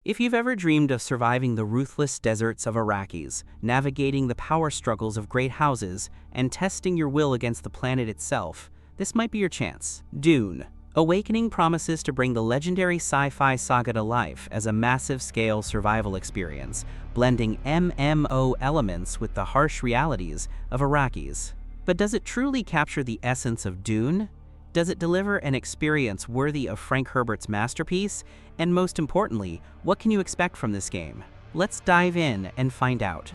If you've ever dreamed of surviving the ruthless deserts of Arrakis, navigating the power struggles of great houses, and testing your will against the planet itself, this might be your chance. Dune Awakening promises to bring the legendary sci-fi saga to life as a massive-scale survival experience, blending MMO elements with the harsh realities of Arrakis. But does it truly capture the essence of Dune? Does it deliver an experience worthy of Frank Herbert's masterpiece? And most importantly, what can you expect from this game? Let's dive in and find out.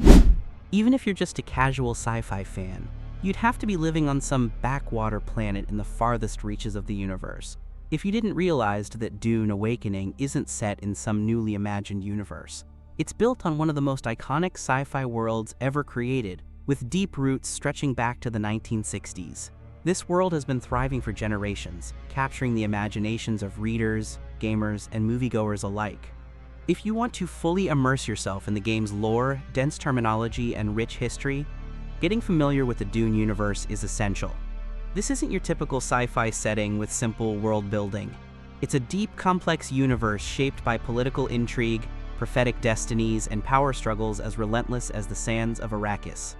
Even if you're just a casual sci-fi fan, you'd have to be living on some backwater planet in the farthest reaches of the universe if you didn't realize that Dune Awakening isn't set in some newly imagined universe. It's built on one of the most iconic sci-fi worlds ever created, with deep roots stretching back to the 1960s. This world has been thriving for generations, capturing the imaginations of readers, gamers, and moviegoers alike. If you want to fully immerse yourself in the game's lore, dense terminology, and rich history, getting familiar with the Dune universe is essential. This isn't your typical sci-fi setting with simple world building. It's a deep, complex universe shaped by political intrigue, prophetic destinies, and power struggles as relentless as the sands of Arrakis.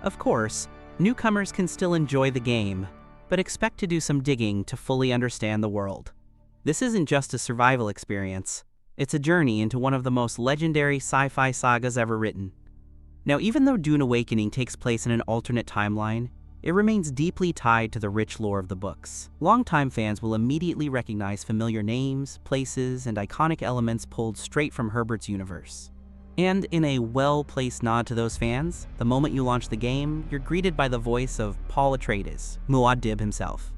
Of course, newcomers can still enjoy the game, but expect to do some digging to fully understand the world. This isn't just a survival experience, it's a journey into one of the most legendary sci-fi sagas ever written. Now, even though Dune Awakening takes place in an alternate timeline, it remains deeply tied to the rich lore of the books. Longtime fans will immediately recognize familiar names, places, and iconic elements pulled straight from Herbert's universe. And in a well-placed nod to those fans, the moment you launch the game, you're greeted by the voice of Paul Atreides, Muad'Dib himself.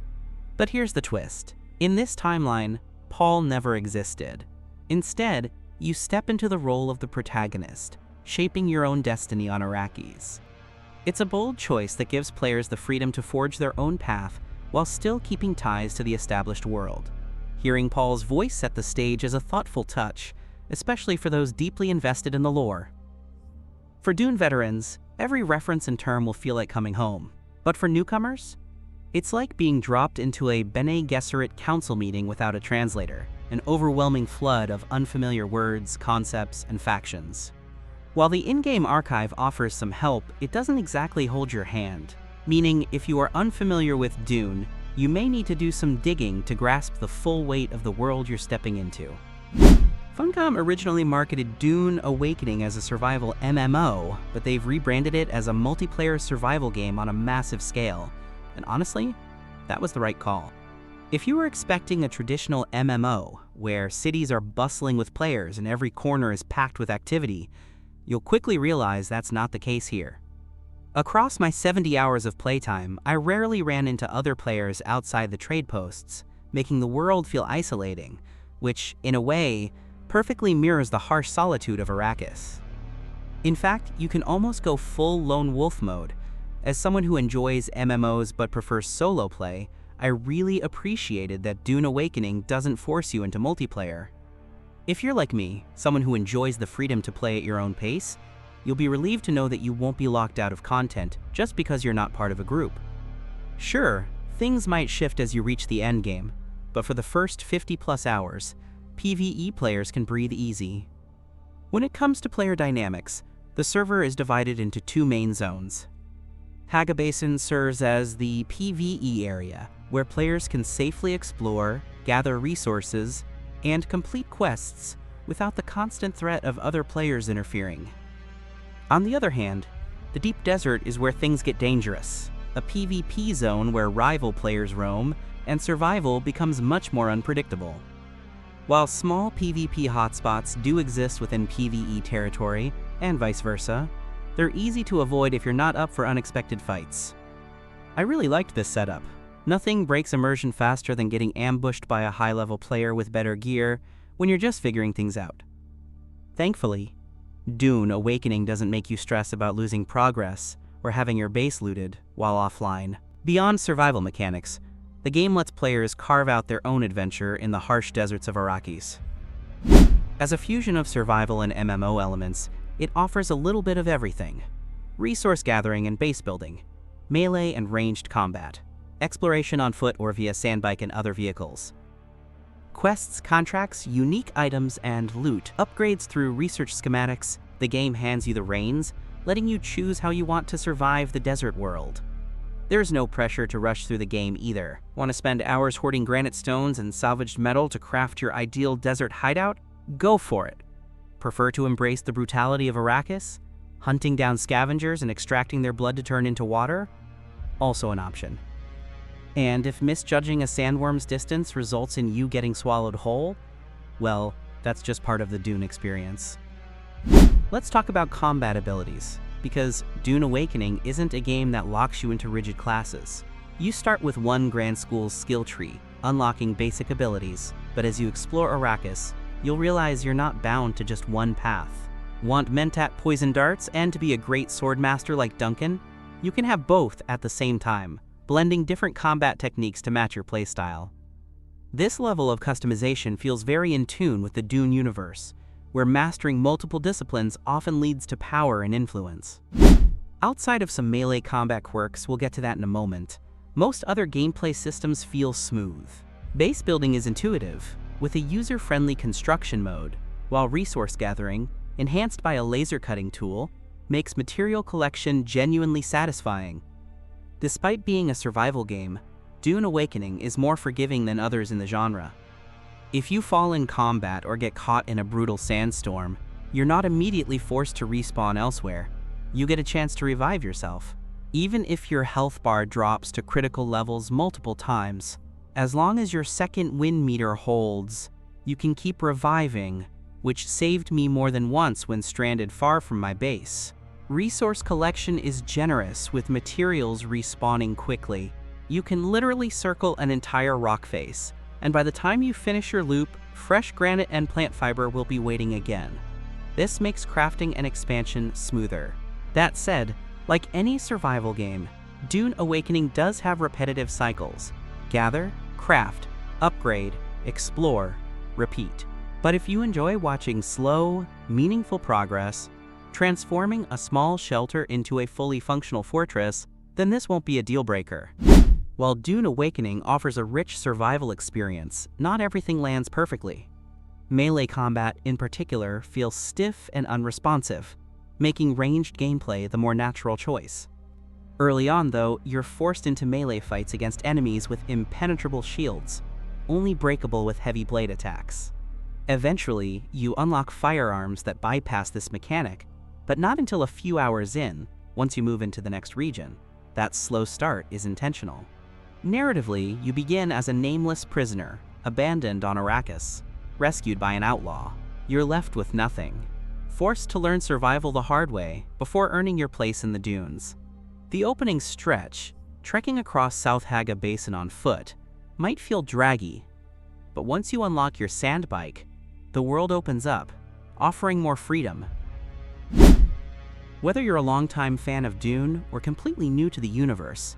But here's the twist. In this timeline, Paul never existed. Instead, you step into the role of the protagonist, shaping your own destiny on Arrakis. It's a bold choice that gives players the freedom to forge their own path while still keeping ties to the established world. Hearing Paul's voice set the stage is a thoughtful touch, especially for those deeply invested in the lore. For Dune veterans, every reference and term will feel like coming home. But for newcomers, it's like being dropped into a Bene Gesserit council meeting without a translator, an overwhelming flood of unfamiliar words, concepts, and factions. While the in-game archive offers some help, it doesn't exactly hold your hand, meaning if you are unfamiliar with Dune, you may need to do some digging to grasp the full weight of the world you're stepping into. Funcom originally marketed Dune Awakening as a survival MMO, but they've rebranded it as a multiplayer survival game on a massive scale. And honestly, that was the right call. If you were expecting a traditional MMO, where cities are bustling with players and every corner is packed with activity, you'll quickly realize that's not the case here. Across my 70 hours of playtime, I rarely ran into other players outside the trade posts, making the world feel isolating, which, in a way, perfectly mirrors the harsh solitude of Arrakis. In fact, you can almost go full lone wolf mode. As someone who enjoys MMOs but prefers solo play, I really appreciated that Dune Awakening doesn't force you into multiplayer. If you're like me, someone who enjoys the freedom to play at your own pace, you'll be relieved to know that you won't be locked out of content just because you're not part of a group. Sure, things might shift as you reach the endgame, but for the first 50+ hours, PVE players can breathe easy. When it comes to player dynamics, the server is divided into two main zones. Haga Basin serves as the PVE area, where players can safely explore, gather resources, and complete quests without the constant threat of other players interfering. On the other hand, the Deep Desert is where things get dangerous, a PvP zone where rival players roam, and survival becomes much more unpredictable. While small PvP hotspots do exist within PvE territory, and vice versa, they're easy to avoid if you're not up for unexpected fights. I really liked this setup. Nothing breaks immersion faster than getting ambushed by a high-level player with better gear when you're just figuring things out. Thankfully, Dune Awakening doesn't make you stress about losing progress or having your base looted while offline. Beyond survival mechanics, the game lets players carve out their own adventure in the harsh deserts of Arrakis. As a fusion of survival and MMO elements, it offers a little bit of everything: resource gathering and base building, melee and ranged combat, exploration on foot or via sandbike and other vehicles. Quests, contracts, unique items, and loot. Upgrades through research schematics. The game hands you the reins, letting you choose how you want to survive the desert world. There's no pressure to rush through the game either. Want to spend hours hoarding granite stones and salvaged metal to craft your ideal desert hideout? Go for it. Prefer to embrace the brutality of Arrakis? Hunting down scavengers and extracting their blood to turn into water? Also an option. And if misjudging a sandworm's distance results in you getting swallowed whole, well, that's just part of the Dune experience. Let's talk about combat abilities, because Dune Awakening isn't a game that locks you into rigid classes. You start with one Grand School's skill tree, unlocking basic abilities, but as you explore Arrakis, you'll realize you're not bound to just one path. Want Mentat poison darts and to be a great swordmaster like Duncan? You can have both at the same time, blending different combat techniques to match your playstyle. This level of customization feels very in tune with the Dune universe, where mastering multiple disciplines often leads to power and influence. Outside of some melee combat quirks, we'll get to that in a moment, most other gameplay systems feel smooth. Base building is intuitive, with a user-friendly construction mode, while resource gathering, enhanced by a laser cutting tool, makes material collection genuinely satisfying. Despite being a survival game, Dune Awakening is more forgiving than others in the genre. If you fall in combat or get caught in a brutal sandstorm, you're not immediately forced to respawn elsewhere. You get a chance to revive yourself. Even if your health bar drops to critical levels multiple times, as long as your second wind meter holds, you can keep reviving, which saved me more than once when stranded far from my base. Resource collection is generous, with materials respawning quickly. You can literally circle an entire rock face, and by the time you finish your loop, fresh granite and plant fiber will be waiting again. This makes crafting and expansion smoother. That said, like any survival game, Dune Awakening does have repetitive cycles. Gather, craft, upgrade, explore, repeat. But if you enjoy watching slow, meaningful progress, transforming a small shelter into a fully functional fortress, then this won't be a deal breaker. While Dune Awakening offers a rich survival experience, not everything lands perfectly. Melee combat, in particular, feels stiff and unresponsive, making ranged gameplay the more natural choice. Early on, though, you're forced into melee fights against enemies with impenetrable shields, only breakable with heavy blade attacks. Eventually, you unlock firearms that bypass this mechanic, but not until a few hours in, once you move into the next region. That slow start is intentional. Narratively, you begin as a nameless prisoner, abandoned on Arrakis, rescued by an outlaw. You're left with nothing, forced to learn survival the hard way before earning your place in the dunes. The opening stretch, trekking across South Haga Basin on foot, might feel draggy, but once you unlock your sand bike, the world opens up, offering more freedom. Whether you're a longtime fan of Dune or completely new to the universe,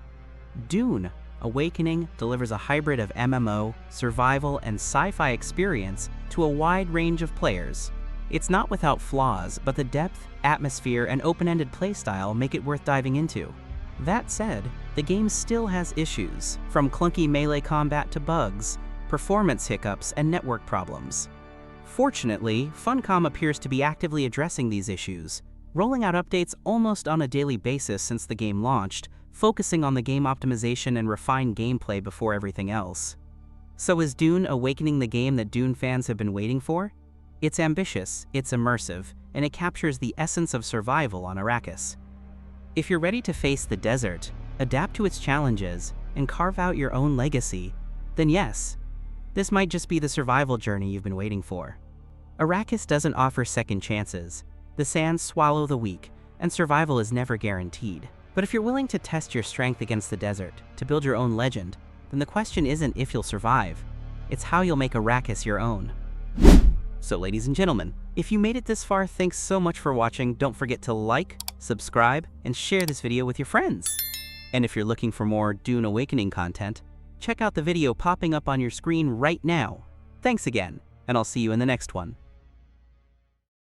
Dune Awakening delivers a hybrid of MMO, survival, and sci-fi experience to a wide range of players. It's not without flaws, but the depth, atmosphere, and open-ended playstyle make it worth diving into. That said, the game still has issues, from clunky melee combat to bugs, performance hiccups, and network problems. Fortunately, Funcom appears to be actively addressing these issues, rolling out updates almost on a daily basis since the game launched, focusing on the game optimization and refined gameplay before everything else. So is Dune Awakening the game that Dune fans have been waiting for? It's ambitious, it's immersive, and it captures the essence of survival on Arrakis. If you're ready to face the desert, adapt to its challenges, and carve out your own legacy, then yes, this might just be the survival journey you've been waiting for. Arrakis doesn't offer second chances. The sands swallow the weak, and survival is never guaranteed. But if you're willing to test your strength against the desert, to build your own legend, then the question isn't if you'll survive, it's how you'll make Arrakis your own. So ladies and gentlemen, if you made it this far, thanks so much for watching. Don't forget to like, subscribe, and share this video with your friends. And if you're looking for more Dune Awakening content, check out the video popping up on your screen right now. Thanks again, and I'll see you in the next one.